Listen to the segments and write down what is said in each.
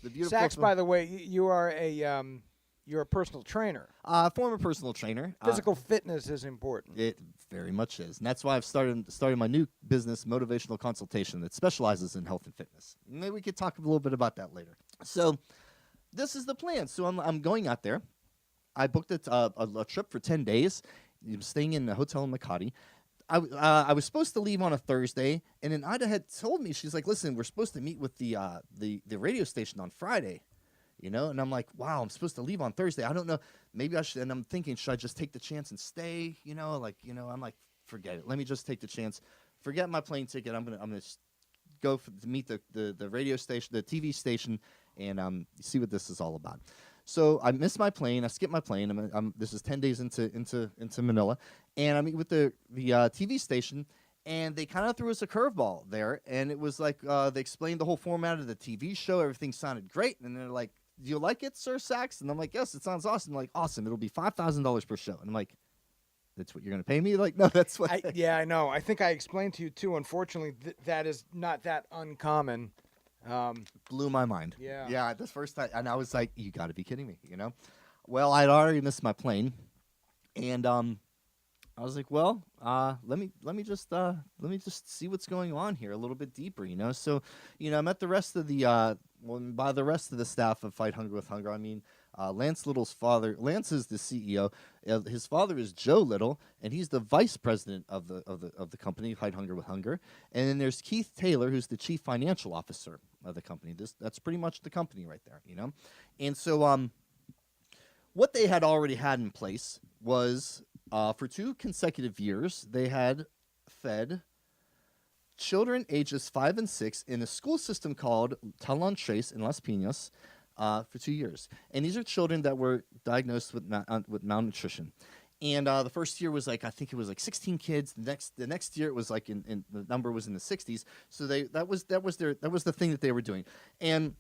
the beautiful. Sax, by the way, you are you're a personal trainer. Former personal trainer. Physical fitness is important. It very much is, and that's why I've started my new business, motivational consultation, that specializes in health and fitness. Maybe we could talk a little bit about that later. So, this is the plan. So I'm going out there. I booked a trip for 10 days. I'm staying in a hotel in Makati. I was supposed to leave on a Thursday, and then Ida had told me, she's like, "Listen, we're supposed to meet with the radio station on Friday." You know, and I'm like, wow, I'm supposed to leave on Thursday. I don't know. Maybe I should. And I'm thinking, should I just take the chance and stay? You know, I'm like, forget it. Let me just take the chance. Forget my plane ticket. I'm gonna go to meet the radio station, the TV station, and see what this is all about. So I missed my plane. I skipped my plane. This is 10 days into Manila, and I meet with the TV station. And they kind of threw us a curveball there, and it was like they explained the whole format of the TV show. Everything sounded great, and they're like, "Do you like it, Sir Sax?" And I'm like, "Yes, it sounds awesome." They're like, "Awesome, it'll be $5,000 per show." And I'm like, "That's what you're going to pay me?" Like, no, that's what. Yeah, I know. I think I explained to you too. Unfortunately, that is not that uncommon. Blew my mind. Yeah. The first time, and I was like, "You got to be kidding me!" You know. Well, I'd already missed my plane, and I was like, well, let me just see what's going on here a little bit deeper, you know. So, you know, I met the rest of the by the rest of the staff of Fight Hunger with Hunger. I mean, Lance Little's father. Lance is the CEO. His father is Joe Little, and he's the vice president of the company Fight Hunger with Hunger. And then there's Keith Taylor, who's the chief financial officer of the company. That's pretty much the company right there, you know. And so, what they had already had in place was. For 2 consecutive years, they had fed children ages 5 and 6 in a school system called Talon Trace in Las Piñas for 2 years. And these are children that were diagnosed with malnutrition. And the first year was like, I think it was like 16 kids. The next year it was like in the number was in the 60s. So that was the thing that they were doing. And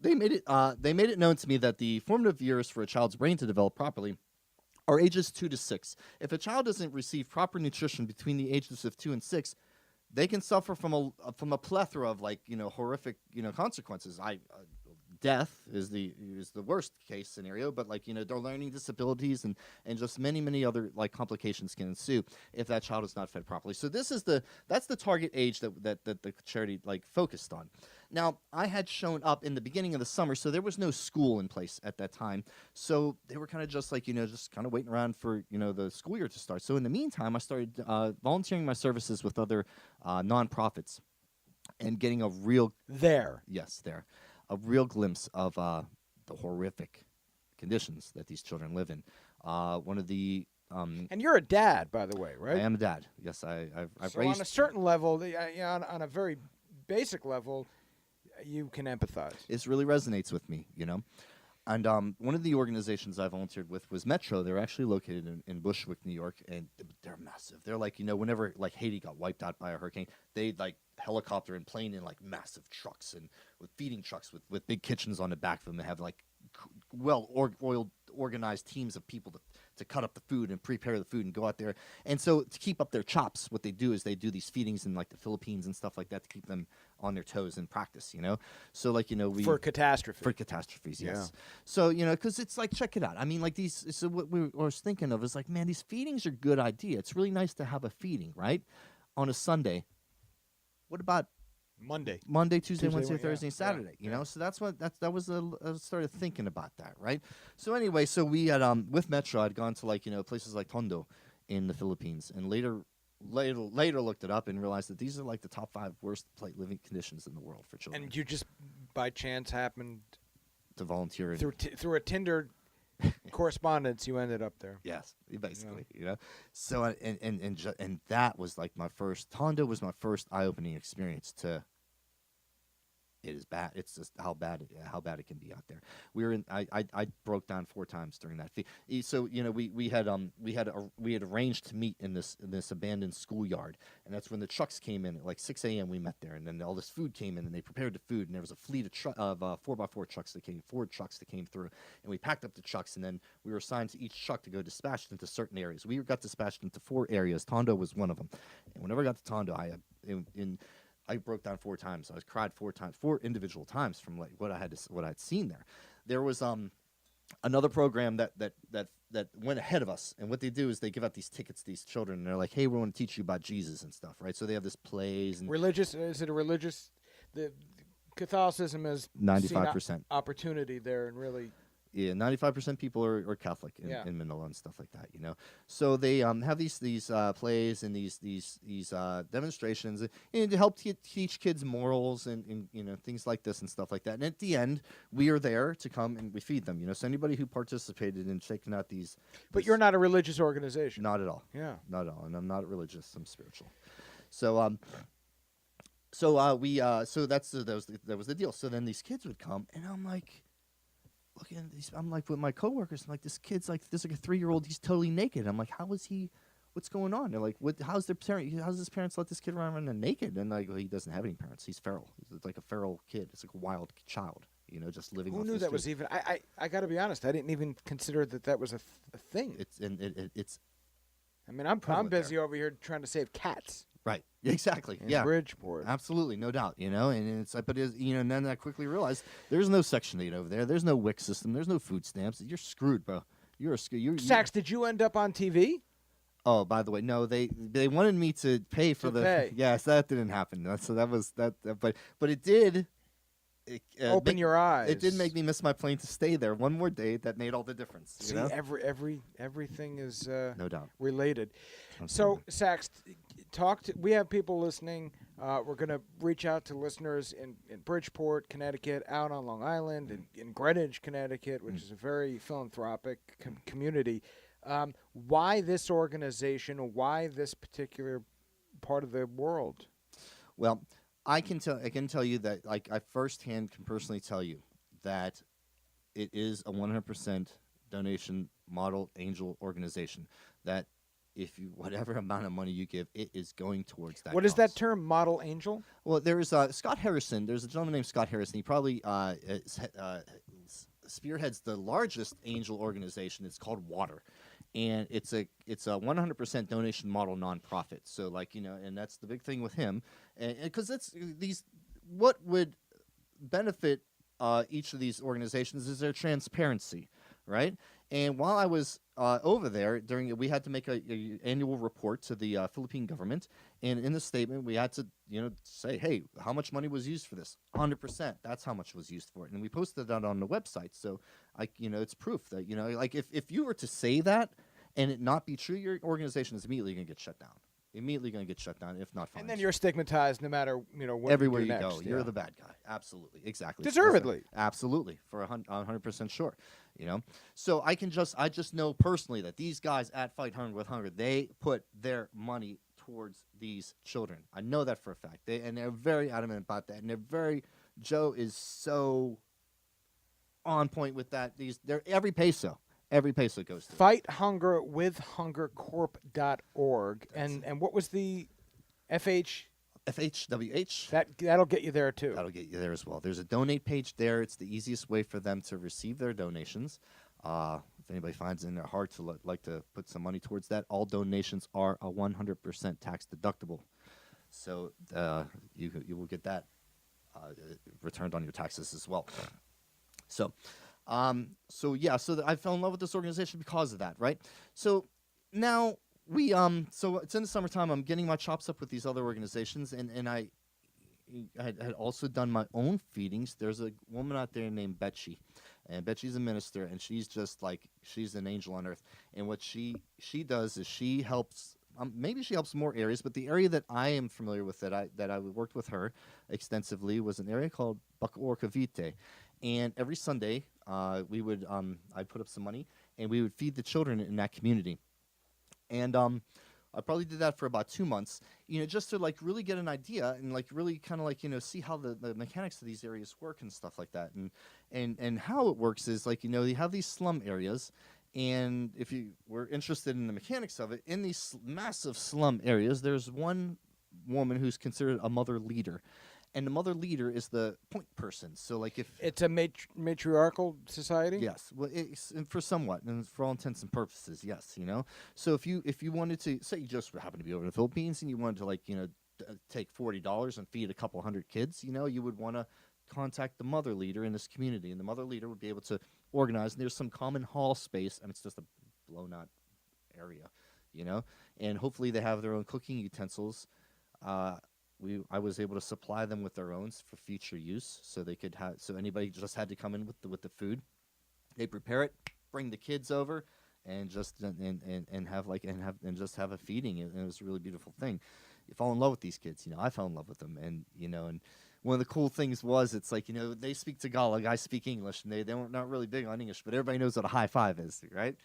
they made it known to me that the formative years for a child's brain to develop properly are ages 2 to 6. If a child doesn't receive proper nutrition between the ages of 2 and 6, they can suffer from a plethora of horrific consequences. Death is the worst case scenario, but their learning disabilities and just many other complications can ensue if that child is not fed properly. So that's the target age that the charity focused on. Now, I had shown up in the beginning of the summer, so there was no school in place at that time. So they were kind of just just kind of waiting around for the school year to start. So in the meantime, I started volunteering my services with other nonprofits and getting a real real glimpse of the horrific conditions that these children live in. One of the and you're a dad, by the way, right? I am a dad. Yes, I've so raised. On a certain level, on a very basic level, you can empathize. It really resonates with me, you know. And one of the organizations I volunteered with was Metro. They're actually located in Bushwick, New York, and they're massive. They're whenever Haiti got wiped out by a hurricane, they helicopter and plane in massive trucks and with feeding trucks with big kitchens on the back of them. They have well-oiled, organized teams of people to cut up the food and prepare the food and go out there. And so to keep up their chops, what they do is they do these feedings in the Philippines and stuff like that to keep them on their toes in practice, you know. So for catastrophe. For catastrophes, yes. Yeah. So because it's check it out. I mean, these. So what I was thinking of is man, these feedings are a good idea. It's really nice to have a feeding, right, on a Sunday. What about Monday, Tuesday, Wednesday, Thursday, and Saturday. You know, so that was I started thinking about that, right? So anyway, so we had with Metro, I'd gone to places like Tondo in the Philippines, and later looked it up and realized that these are the top 5 worst living conditions in the world for children. And you just by chance happened to volunteer through a Tinder correspondence, you ended up there. Yes, basically, you know. So and that was my first. Tondo was my first eye-opening experience to. It is bad. It's just how bad it can be out there. We were in. I broke down 4 times during that. So we had arranged to meet in this abandoned schoolyard, and that's when the trucks came in at 6 a.m. We met there, and then all this food came in, and they prepared the food, and there was a fleet of 4x4 trucks Ford trucks that came through, and we packed up the trucks, and then we were assigned to each truck to go dispatched into certain areas. We got dispatched into 4 areas. Tondo was one of them, and whenever I got to Tondo, I broke down 4 times. I was cried 4 times, 4 individual times from like what I'd seen there. There was another program that went ahead of us, and what they do is they give out these tickets to these children, and they're like, "Hey, we want to teach you about Jesus and stuff," right? So they have this plays and Religious? Is it a religious? The Catholicism is 95%. opportunity there, and really. Yeah, 95% people are Catholic in Manila and stuff like that, you know. So they have these plays and these demonstrations to help teach kids morals and you know things like this and stuff like that. And at the end, we are there to come and we feed them, you know. So anybody who participated in checking out these, But you're not a religious organization. not at all, Yeah. not at all, and I'm not religious. I'm spiritual. So so that was the deal. So then these kids would come, and I'm like. Looking at these, I'm like with my coworkers. I'm like, this kid's like this, like a 3-year-old. He's totally naked. I'm like, how is he? What's going on? They're like, what? How's his parents let this kid run around naked? And like, well, he doesn't have any parents. He's feral. He's like a feral kid. It's like a wild child. You know, just living. Who off knew the that was street. even? I got to be honest. I didn't even consider that was a thing. It's I mean, I'm prevalent busy over here trying to save cats right. Exactly. in Yeah. Bridgeport. Absolutely, no doubt, you know, and it's like, but you know, and then I quickly realized there's no Section 8 over there. There's no WIC system. There's no food stamps. You're screwed, bro. You're Sax, did you end up on TV? Oh, by the way, no, they wanted me to pay for pay. Yes, that didn't happen. So that was that, but it did. Open your eyes. It did make me miss my plane to stay there one more day. That made all the difference. See, you know? everything is No doubt related. Absolutely. So, Sax, we have people listening. We're going to reach out to listeners in Bridgeport, Connecticut, out on Long Island, in Greenwich, Connecticut, which is a very philanthropic community. Why this organization? Why this particular part of the world? Well, I can tell you that, like, I firsthand can personally tell you that it is a 100% donation model angel organization. That if you whatever amount of money you give, it is going towards that. What is that term, model angel? Well, there's Scott Harrison. There's a gentleman named Scott Harrison. He probably spearheads the largest angel organization. It's called Water, and it's a 100% donation model nonprofit. So, like, you know, and that's the big thing with him, and because what would benefit each of these organizations is their transparency, right? And while I was over there, we had to make a annual report to the Philippine government, and in the statement we had to, you know, say, hey, how much money was used for this? 100%. That's how much was used for it, and we posted that on the website. So, you know, it's proof that, you know, like if you were to say that and it not be true, your organization is immediately going to get shut down. Immediately going to get shut down, if not fined. And then you're stigmatized no matter, you know, what everywhere you, do you next. go. You're the bad guy. Absolutely, exactly. Deservedly. Absolutely, for 100% sure. You know, so I just know personally that these guys at Fight Hunger with Hunger, they put their money towards these children. I know that for a fact. They're very adamant about that, and Joe is so on point with that. Every peso goes to Fight Hunger with HungerCorp.org. And what was the FH? FHWH. That'll get you there too. That'll get you there as well. There's a donate page there. It's the easiest way for them to receive their donations. If anybody finds it in their heart to like to put some money towards that, all donations are 100% tax deductible. So you will get that returned on your taxes as well. So I fell in love with this organization because of that, right? So now so it's in the summertime. I'm getting my chops up with these other organizations, and I had also done my own feedings. There's a woman out there named Betsy, and Betsy's a minister, and she's just like, she's an angel on earth. And what she does is she helps. Maybe she helps more areas, but the area that I am familiar with that I worked with her extensively was an area called Bacoor Cavite. And every Sunday, I'd put up some money, and we would feed the children in that community. And I probably did that for about 2 months, you know, just to like really get an idea and like really kind of like, you know, see how the mechanics of these areas work and stuff like that. And how it works is like, you know, you have these slum areas, and if you were interested in the mechanics of it, in these massive slum areas, there's one woman who's considered a mother leader. And the mother leader is the point person. So, like, if it's a matriarchal society. Yes, well, for somewhat, and for all intents and purposes, yes, you know. So if you wanted to say, you just happen to be over in the Philippines and you wanted to, like, you know, take $40 and feed a couple hundred kids, you would want to contact the mother leader in this community, and the mother leader would be able to organize. And there's some common hall space, and it's just a blown out area, and hopefully they have their own cooking utensils. I was able to supply them with their own for future use, so they could have. So anybody just had to come in with the food. They prepare it, bring the kids over, and just and have just have a feeding. And it was a really beautiful thing. You fall in love with these kids. I fell in love with them, and and one of the cool things was it's like they speak Tagalog, I speak English, and they're not really big on English, but everybody knows what a high five is, right?